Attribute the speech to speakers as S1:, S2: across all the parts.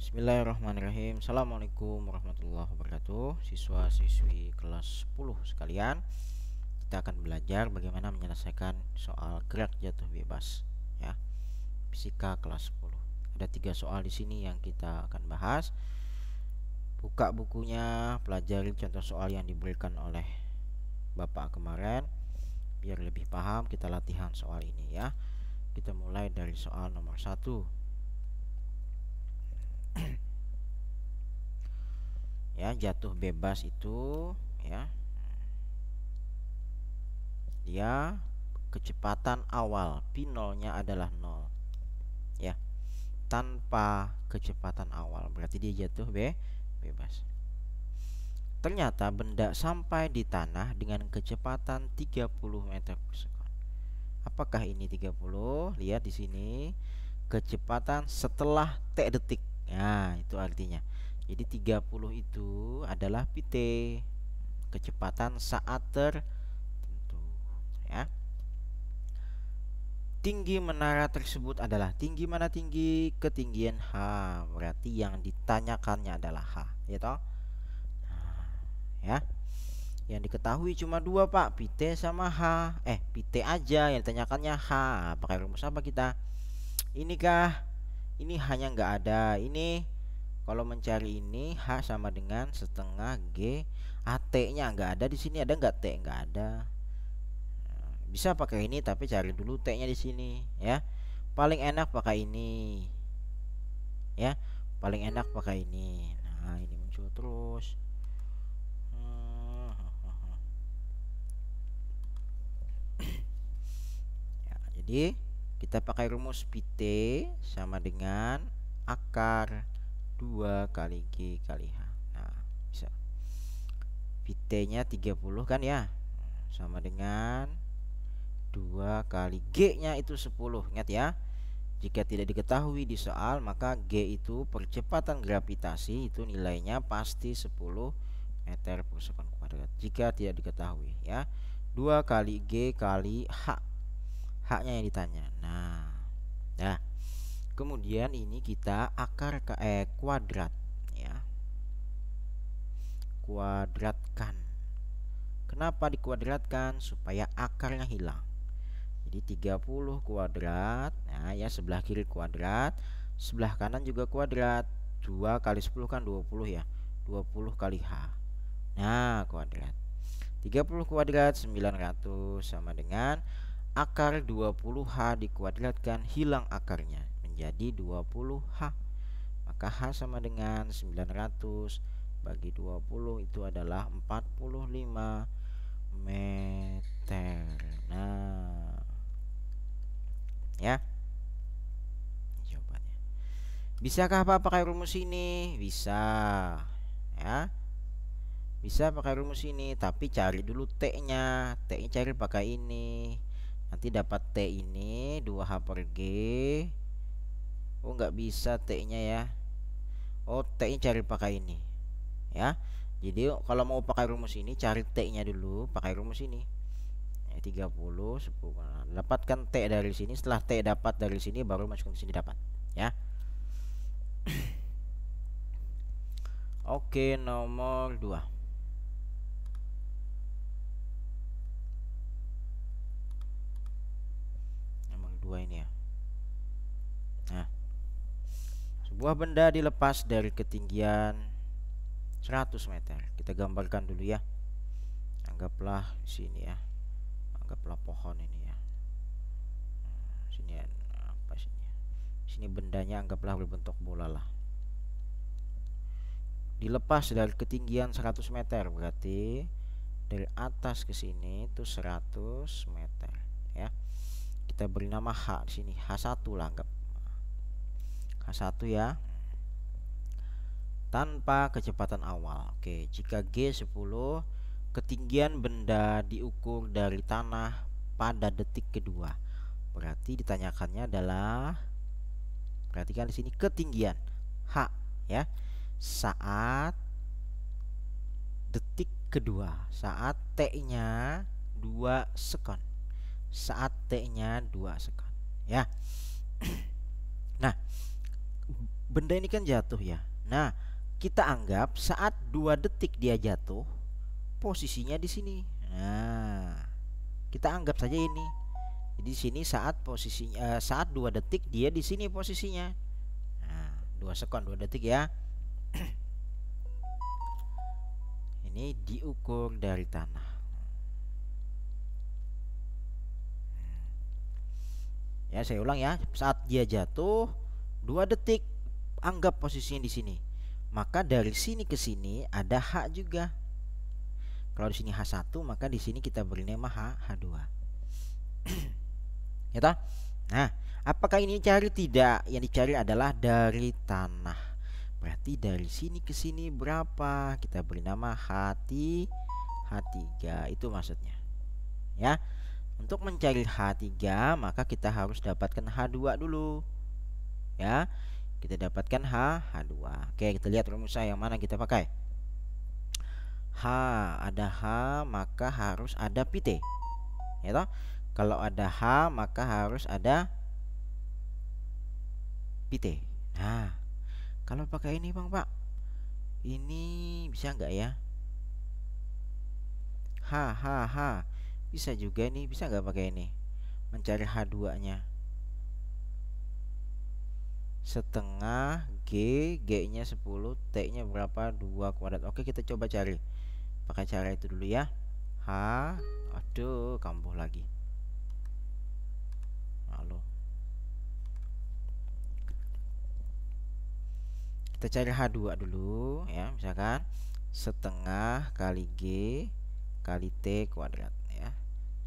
S1: Bismillahirrahmanirrahim. Assalamualaikum warahmatullahi wabarakatuh. Siswa-siswi kelas 10 sekalian, kita akan belajar bagaimana menyelesaikan soal gerak jatuh bebas ya. Fisika kelas 10. Ada 3 soal di sini yang kita akan bahas. Buka bukunya, pelajari contoh soal yang diberikan oleh Bapak kemarin biar lebih paham. Kita latihan soal ini ya. Kita mulai dari soal nomor 1. Ya, jatuh bebas itu ya, dia kecepatan awal P0-nya adalah 0 ya, tanpa kecepatan awal berarti dia jatuh bebas. Ternyata benda sampai di tanah dengan kecepatan 30 meter per sekon. Apakah ini 30? Lihat di sini, kecepatan setelah T detik. Nah, itu artinya. Jadi 30 itu adalah PT, kecepatan saat tertentu ya. Tinggi menara tersebut adalah tinggi mana? Tinggi ketinggian H. Berarti yang ditanyakannya adalah H, ya toh? Nah, ya. Yang diketahui cuma 2, Pak. PT sama H. PT aja yang ditanyakannya H. Pakai rumus apa kita? Inikah? Ini hanya nggak ada. Ini kalau mencari ini H sama dengan setengah G. AT-nya nggak ada di sini. Ada nggak T? Nggak ada. Bisa pakai ini tapi cari dulu T-nya di sini ya. Paling enak pakai ini. Ya, paling enak pakai ini. Nah, ini muncul terus. Ya, jadi kita pakai rumus PT sama dengan akar 2 kali G kali H. Nah, bisa. PT-nya 30 kan ya. Sama dengan 2 kali G-nya itu 10. Ingat ya. Jika tidak diketahui di soal, maka G itu percepatan gravitasi, itu nilainya pasti 10 meter per sekon kuadrat. Jika tidak diketahui ya. 2 kali G kali H. H-nya yang ditanya. Nah, ya. Kemudian ini kita akar kuadrat ya. Kuadratkan. Kenapa dikuadratkan? Supaya akarnya hilang. Jadi 30 kuadrat. Nah, ya, sebelah kiri kuadrat, sebelah kanan juga kuadrat. 2 kali 10 kan 20 ya. 20 kali H. Nah, kuadrat. 30 kuadrat 900 sama dengan akar 20H dikuadratkan, hilang akarnya menjadi 20H. Maka H sama dengan 900 bagi 20 itu adalah 45 meter. Nah, ya. Jawabannya. Bisakah Pak pakai rumus ini? Bisa. Ya. Bisa pakai rumus ini, tapi cari dulu T-nya. T-nya cari pakai ini. Nanti dapat T ini 2H per G. Oh, nggak bisa T-nya ya. Oh, T-nya cari pakai ini. Ya. Jadi kalau mau pakai rumus ini, cari T-nya dulu, pakai rumus ini. 30 10. Dapatkan T dari sini. Setelah T dapat dari sini, baru masukkan ke sini dapat. Ya. Oke, nomor 2. Nomor 2 ini ya. Nah, sebuah benda dilepas dari ketinggian 100 meter. Kita gambarkan dulu ya. Anggaplah sini ya. Anggaplah pohon ini ya. Sini ya, apa sini ya? Sini bendanya anggaplah berbentuk bola lah. Dilepas dari ketinggian 100 meter, berarti dari atas ke sini itu 100 meter ya. Kita beri nama H di sini. H1 lah, anggap. H1 ya. Tanpa kecepatan awal. Oke, jika G 10, ketinggian benda diukur dari tanah pada detik kedua. Berarti ditanyakannya adalah, perhatikan di sini ketinggian H ya. Saat detik kedua, saat T-nya 2 sekon. Saat T-nya 2 sekon ya. Nah, benda ini kan jatuh ya. Nah, kita anggap saat 2 detik dia jatuh, posisinya di sini. Nah, kita anggap saja ini. Jadi di sini saat posisinya saat 2 detik dia di sini posisinya. Nah, 2 sekon 2 detik ya. Ini diukur dari tanah. Ya, saya ulang ya. Saat dia jatuh 2 detik, anggap posisinya di sini. Maka dari sini ke sini ada H juga. Kalau di sini H1, maka di sini kita beri nama H2. Ya toh? Nah, apakah ini dicari? Tidak. Yang dicari adalah dari tanah. Berarti dari sini ke sini berapa? Kita beri nama H3, itu maksudnya. Ya. Untuk mencari H3, maka kita harus dapatkan H2 dulu. Ya. Kita dapatkan H2. Oke, kita lihat rumusnya yang mana kita pakai. H, ada H, maka harus ada PT. Ya toh? Kalau ada H, maka harus ada PT. Nah, kalau pakai ini Bang Pak, ini bisa nggak ya? H. Bisa juga nih, bisa nggak pakai ini? Mencari H2-nya. Setengah G, G-nya 10, T-nya berapa? 2 kuadrat. Oke, kita coba cari. Pakai cara itu dulu ya. H, aduh, kambuh lagi. Lalu kita cari H2 dulu ya, misalkan setengah kali G kali T kuadrat ya.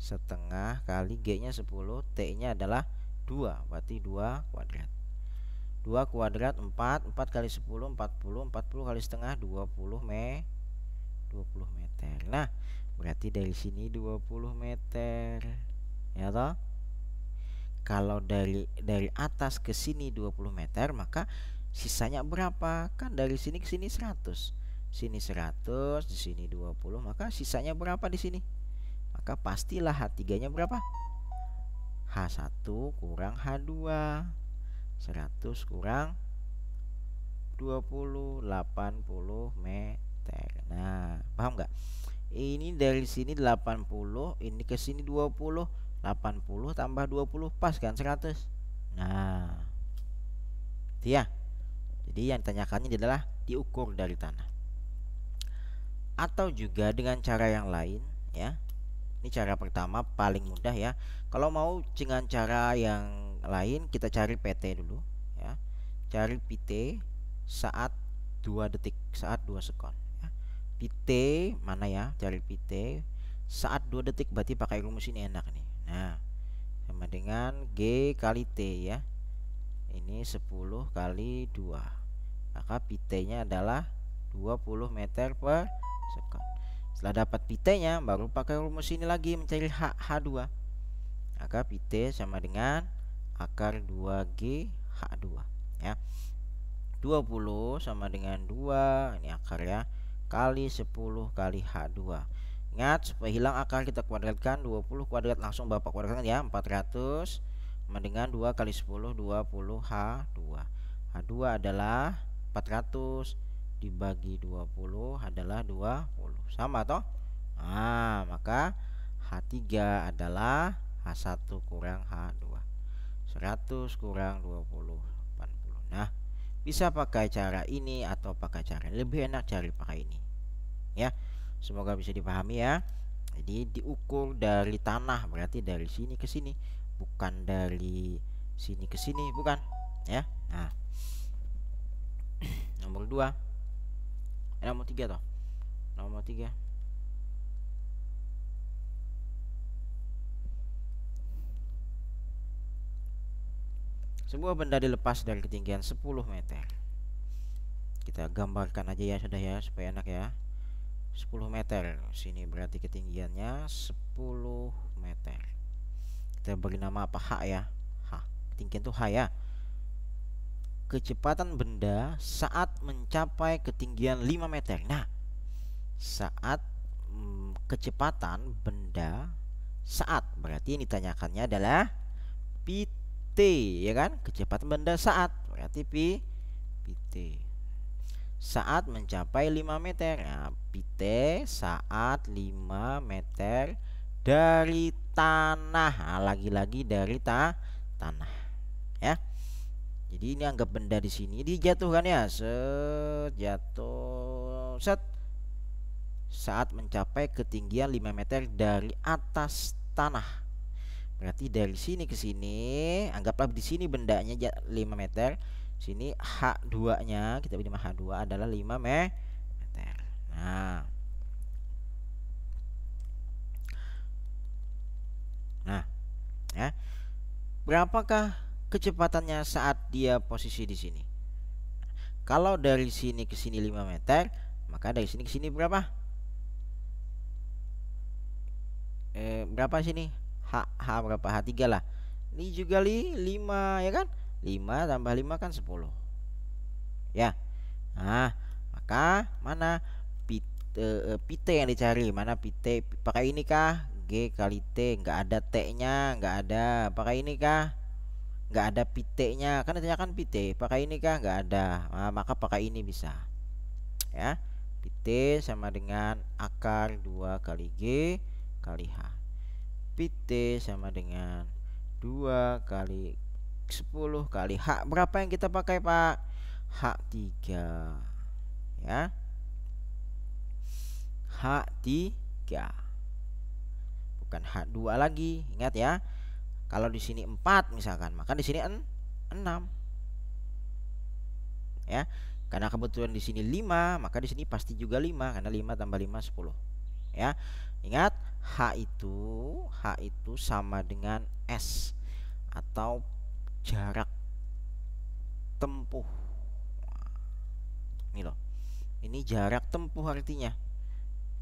S1: Setengah kali G-nya 10, T-nya adalah 2, berarti 2 kuadrat. 2 kuadrat 4, 4 kali 10 40, 40 kali setengah 20 meter. Nah, berarti dari sini 20 meter. Ya toh? Kalau dari atas ke sini 20 meter, maka sisanya berapa? Kan dari sini ke sini 100. Sini 100, di sini 20, maka sisanya berapa di sini? Maka pastilah H3-nya berapa? H1 kurang H2. 100 kurang 20, 80 meter. Nah, paham nggak? Ini dari sini 80, ini ke sini 20, 80 tambah 20 pas kan 100. Nah, itu ya. Jadi yang ditanyakannya adalah diukur dari tanah. Atau juga dengan cara yang lain ya. Ini cara pertama paling mudah ya. Kalau mau dengan cara yang lain, kita cari PT dulu ya. Cari PT saat 2 detik, saat 2 sekon ya. PT mana ya? Cari PT saat 2 detik, berarti pakai rumus ini enak nih. Nah, sama dengan G kali T ya. Ini 10 kali 2. Maka PT-nya adalah 20 meter per sekon. Setelah dapat PT-nya, baru pakai rumus ini lagi mencari H2. Maka PT sama dengan akar 2G H2 ya. 20 sama dengan 2, ini akar ya, kali 10 kali H2. Ingat, supaya hilang akar kita kuadratkan. 20 kuadrat langsung Bapak kuadratkan ya, 400 sama dengan 2 kali 10, 20 H2. H2 adalah 400 dibagi 20 adalah 20. Sama toh? Nah, maka H3 adalah H1 kurang H2. 100 kurang 20, 80. Nah, bisa pakai cara ini atau pakai cara lebih enak cari pakai ini. Ya. Semoga bisa dipahami ya. Jadi diukur dari tanah, berarti dari sini ke sini, bukan dari sini ke sini, bukan, ya. Nah, nomor 2. Nomor 3 toh. Nomor 3. Sebuah benda dilepas dari ketinggian 10 meter. Kita gambarkan aja ya, sudah ya, supaya enak ya. 10 meter. Sini berarti ketinggiannya 10 meter. Kita beri nama apa? H ya. H. Ketinggian itu H ya. Kecepatan benda saat mencapai ketinggian 5 meter. Nah, saat kecepatan benda saat, berarti yang ditanyakannya adalah PT, ya kan? Kecepatan benda saat, berarti Pt. Saat mencapai 5 meter. Nah, Pt saat 5 meter dari tanah. Nah, lagi-lagi dari tanah. Ya. Jadi ini anggap benda di sini dijatuhkan ya. Set, jatuh. Set. Saat mencapai ketinggian 5 meter dari atas tanah. Berarti dari sini ke sini, anggaplah di sini bendanya 5 meter. Sini H2-nya, kita beri nama H2 adalah 5 meter. Nah, ya. Berapakah kecepatannya saat dia posisi di sini? Kalau dari sini ke sini 5 meter, maka dari sini ke sini berapa? Berapa sini? H berapa? H3 lah. Ini juga 5 ya kan? 5 tambah 5 kan 10. Ya. Nah, maka mana Pt yang dicari? Mana Pt? Pakai ini kah? G kali T, nggak ada T-nya, nggak ada. Pakai ini kah? Nggak ada Pt-nya. Kan ditanyakan Pt, pakai ini kah? Nggak ada. Nah, maka pakai ini bisa. Ya. Pt sama dengan akar 2 kali G kali H. Pt sama dengan 2 kali 10 kali H. Berapa yang kita pakai, Pak? H3. Ya. H3. Bukan H2 lagi. Ingat ya. Kalau di sini 4 misalkan, maka di sini 6. Ya. Karena kebetulan di sini 5, maka di sini pasti juga 5 karena 5 tambah 5 10. Ya. Ingat, H itu sama dengan S atau jarak tempuh. Ini loh. Ini jarak tempuh artinya.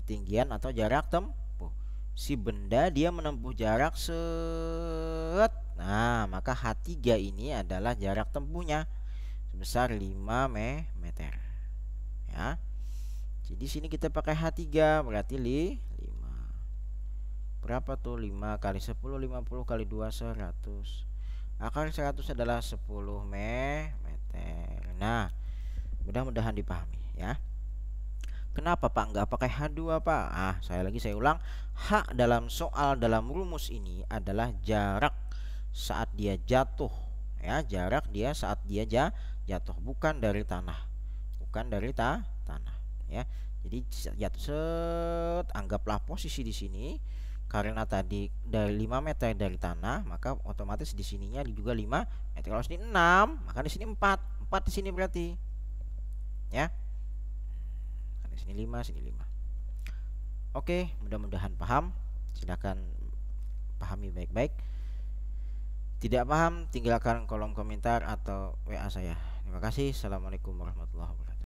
S1: Ketinggian atau jarak tempuh. Si benda dia menempuh jarak set. Nah, maka H3 ini adalah jarak tempuhnya sebesar 5 meter. Ya. Jadi sini kita pakai H3 berarti 5. Berapa tuh? 5 kali 10 50 kali 2 100. Akar 100 adalah 10 meter. Nah, mudah-mudahan dipahami ya. Kenapa Pak nggak pakai H2 Pak? Saya ulang, H dalam soal dalam rumus ini adalah jarak saat dia jatuh ya, jarak dia saat dia jatuh, bukan dari tanah. Bukan dari tanah ya. Jadi jatuh set, anggaplah posisi di sini. Karena tadi dari 5 meter dari tanah, maka otomatis di sininya juga 5 meter. Kalau sini 6, maka di sini 4. 4 di sini berarti. Ya. Di sini 5, sini 5. Oke, mudah-mudahan paham. Silakan pahami baik-baik. Tidak paham, tinggalkan kolom komentar atau WA saya. Terima kasih. Assalamualaikum warahmatullahi wabarakatuh.